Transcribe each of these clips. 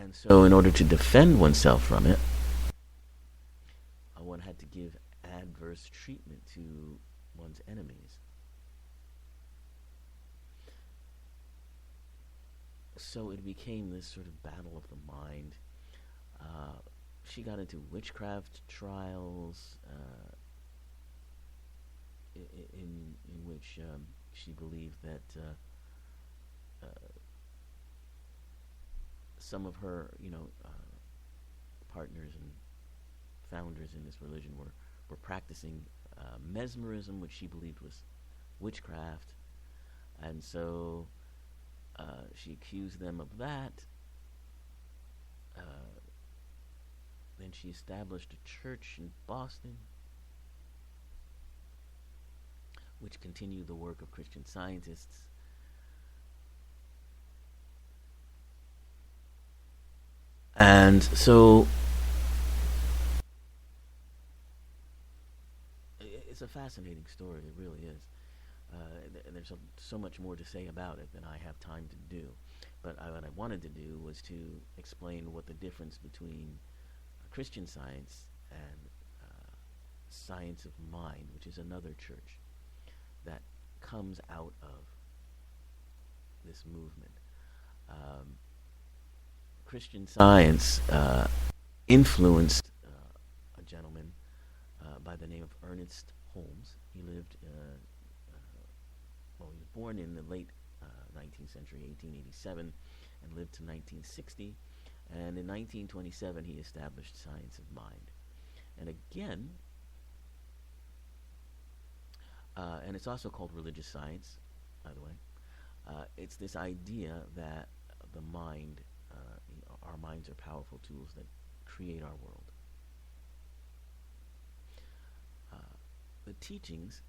And so, in order to defend oneself from it, one had to give adverse treatment to one's enemies. So it became this sort of battle of the mind. Uh, she got into witchcraft trials, in which she believed that some of her, partners and founders in this religion were practicing mesmerism, which she believed was witchcraft, and so she accused them of that. Uh, then she established a church in Boston, which continued the work of Christian Scientists. And so it's a fascinating story. It really is. There's so much more to say about it than I have time to do. But what I wanted to do was to explain what the difference between Christian Science and Science of Mind, which is another church that comes out of this movement. Um, Christian Science influenced a gentleman by the name of Ernest Holmes. He lived, he was born in the late 19th century, 1887, and lived to 1960. And in 1927, he established Science of Mind. And again, and it's also called religious science, by the way. It's this idea that the mind, our minds are powerful tools that create our world. The teachings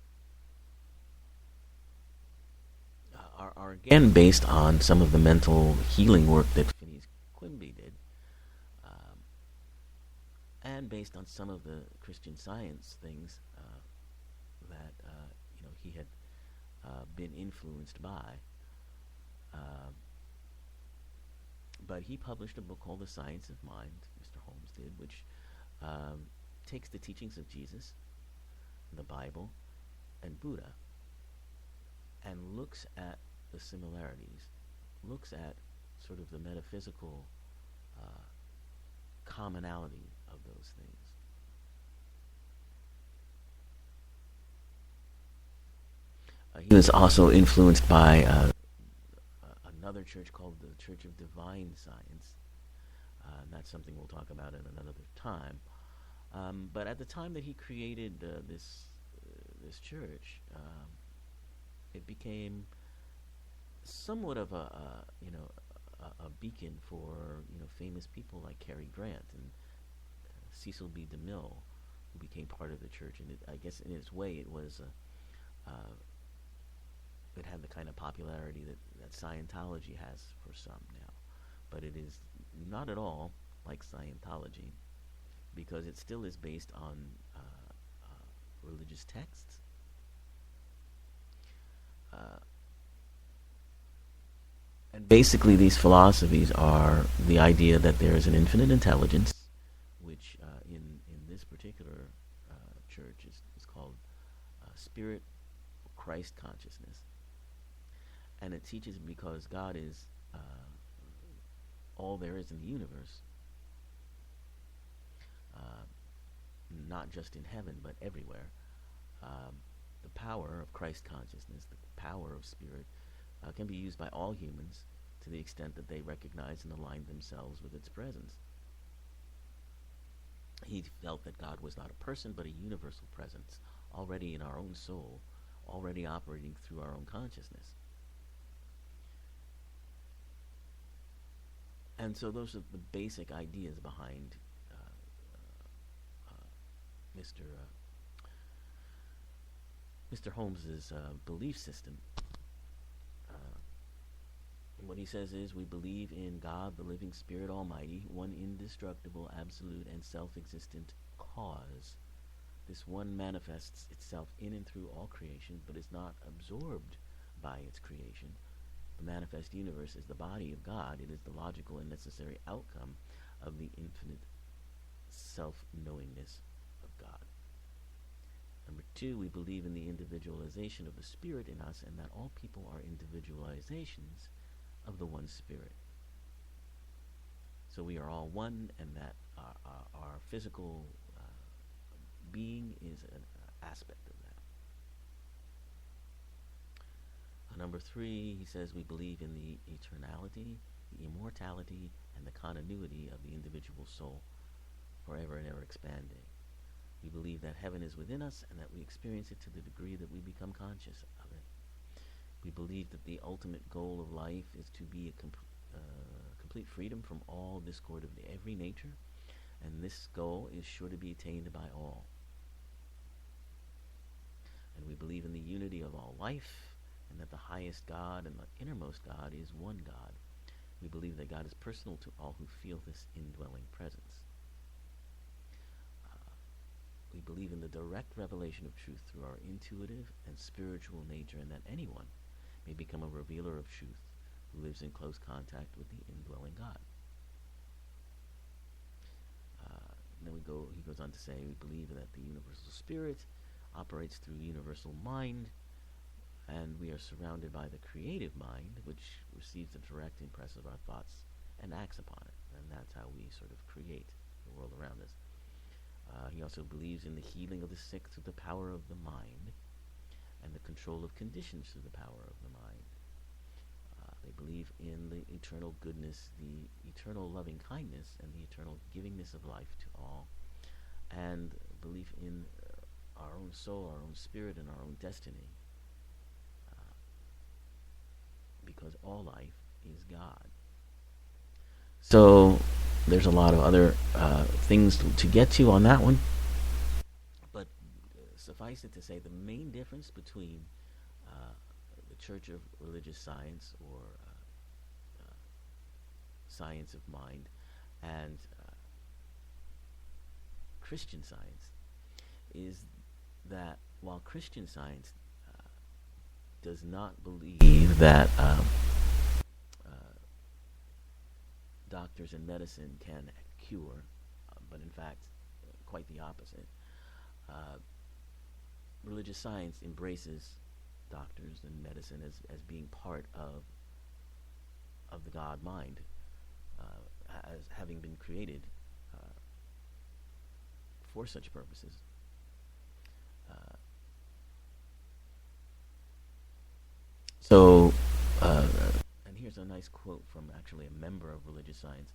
are again based on some of the mental healing work that Phineas Quimby did, and based on some of the Christian Science things that he had been influenced by. But he published a book called The Science of Mind, Mr. Holmes did, which takes the teachings of Jesus, the Bible, and Buddha, and looks at the similarities, looks at sort of the metaphysical commonality of those things. He was also influenced by another church called the Church of Divine Science. And that's something we'll talk about at another time. But at the time that he created this church, it became somewhat of a beacon for famous people like Cary Grant and Cecil B. DeMille, who became part of the church. And I guess in its way, it was it had the kind of popularity that Scientology has for some now, but it is not at all like Scientology, because it still is based on religious texts. And basically, these philosophies are the idea that there is an infinite intelligence, which in this particular church is called Spirit Christ Consciousness. And it teaches because God is all there is in the universe, not just in heaven, but everywhere. The power of Christ consciousness, the power of spirit, can be used by all humans to the extent that they recognize and align themselves with its presence. He felt that God was not a person, but a universal presence, already in our own soul, already operating through our own consciousness. And so those are the basic ideas behind Mr. Holmes's belief system. What he says is, we believe in God, the living Spirit Almighty, one indestructible, absolute, and self-existent cause. This one manifests itself in and through all creation, but is not absorbed by its creation, The manifest universe is the body of God. It is the logical and necessary outcome of the infinite self-knowingness of God. Number two, we believe in the individualization of the Spirit in us, and that all people are individualizations of the one Spirit. So we are all one, and that our physical being is an aspect of that. Number three, he says we believe in the eternality, the immortality, and the continuity of the individual soul, forever and ever expanding. We believe that heaven is within us and that we experience it to the degree that we become conscious of it. We believe that the ultimate goal of life is to be a complete freedom from all discord of every nature, and this goal is sure to be attained by all. And we believe in the unity of all life, and that the highest God and the innermost God is one God. We believe that God is personal to all who feel this indwelling presence. We believe in the direct revelation of truth through our intuitive and spiritual nature, and that anyone may become a revealer of truth who lives in close contact with the indwelling God. Then he goes on to say, we believe that the universal spirit operates through universal mind, and we are surrounded by the creative mind, which receives the direct impress of our thoughts and acts upon it. And that's how we sort of create the world around us. He also believes in the healing of the sick through the power of the mind, and the control of conditions through the power of the mind. They believe in the eternal goodness, the eternal loving kindness, and the eternal givingness of life to all, and belief in our own soul, our own spirit, and our own destiny, because all life is God. So there's a lot of other things to get to on that one, but suffice it to say, the main difference between the Church of Religious Science, or science of mind, and Christian Science is that while Christian Science does not believe that doctors and medicine can cure, but in fact quite the opposite, religious science embraces doctors and medicine as being part of the God mind, as having been created for such purposes. And here's a nice quote from actually a member of religious science.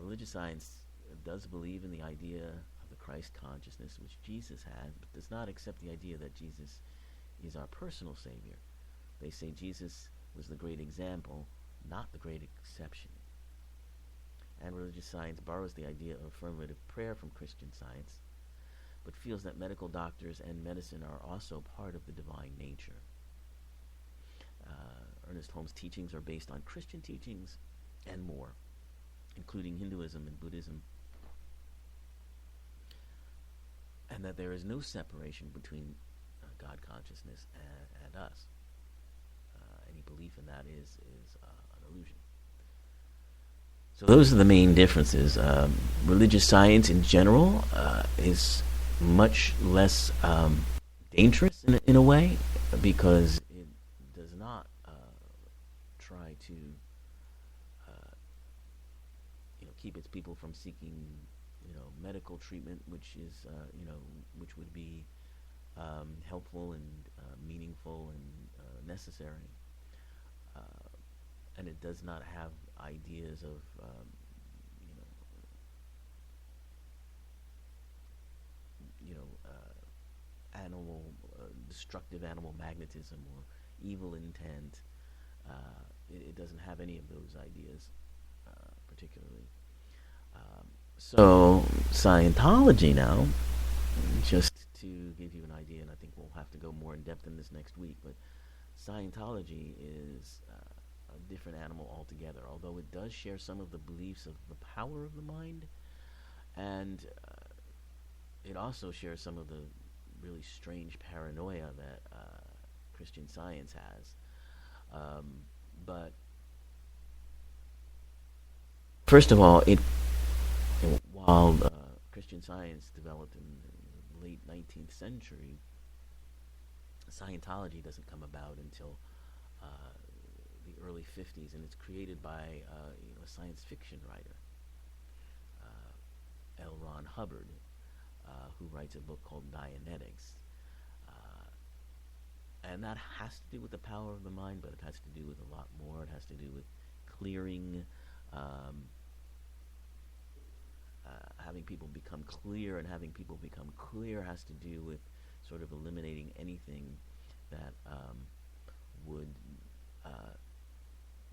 Religious science does believe in the idea of the Christ consciousness which Jesus had, but does not accept the idea that Jesus is our personal Savior. They say Jesus was the great example, not the great exception. And religious science borrows the idea of affirmative prayer from Christian Science, but feels that medical doctors and medicine are also part of the divine nature. Ernest Holmes' teachings are based on Christian teachings and more, including Hinduism and Buddhism, and that there is no separation between God consciousness and us. Any belief in that is an illusion. So those are the main differences. Religious science in general is much less dangerous in a way, because it does not try to keep its people from seeking medical treatment, which is which would be helpful and meaningful and necessary. And it does not have ideas of destructive animal magnetism or evil intent. It doesn't have any of those ideas, particularly. So Scientology now, just to give you an idea, and I think we'll have to go more in depth in this next week, but Scientology is a different animal altogether, although it does share some of the beliefs of the power of the mind, and it also shares some of the really strange paranoia that Christian Science has. But first of all, while Christian Science developed in the late 19th century, Scientology doesn't come about until the early 50s, and it's created by a science fiction writer, L. Ron Hubbard, who writes a book called Dianetics. And that has to do with the power of the mind, but it has to do with a lot more. It has to do with clearing, having people become clear, and having people become clear has to do with sort of eliminating anything that would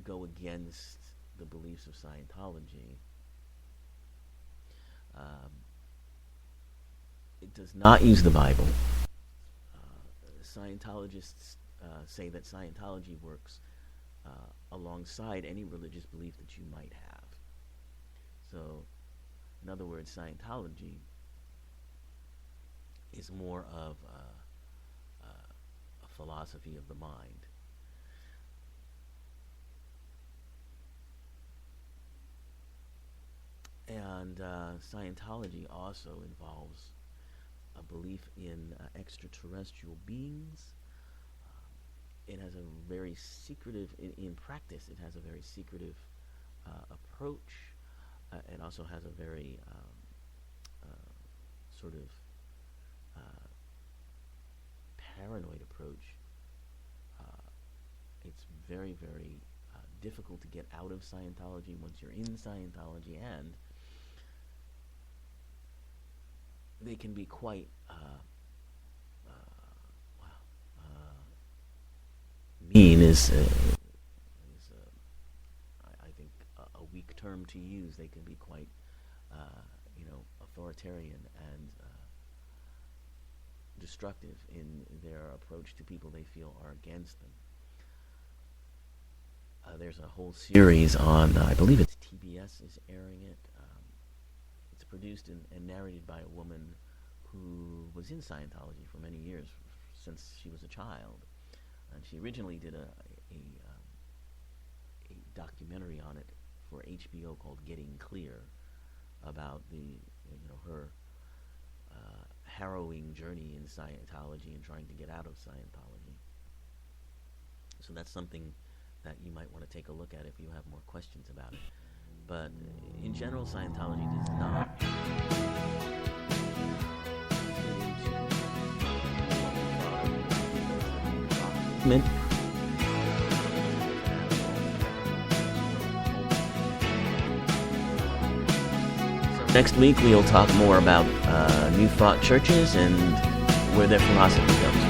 go against the beliefs of Scientology. It does not use the Bible. Scientologists say that Scientology works alongside any religious belief that you might have. So, in other words, Scientology is more of a philosophy of the mind. And Scientology also involves a belief in extraterrestrial beings. It has a very secretive, in practice, it has a very secretive approach. It also has a very sort of paranoid approach. It's very, very difficult to get out of Scientology once you're in Scientology, and they can be quite mean is I think a weak term to use. They can be quite authoritarian and destructive in their approach to people they feel are against them. There's a whole series on, I believe it's TBS is airing it. It's produced and narrated by a woman who was in Scientology for many years, since she was a child. And she originally did a documentary on it for HBO called Getting Clear, about her harrowing journey in Scientology and trying to get out of Scientology. So that's something that you might want to take a look at if you have more questions about it. But in general, Scientology does not So next week we'll talk more about New Thought churches and where their philosophy goes.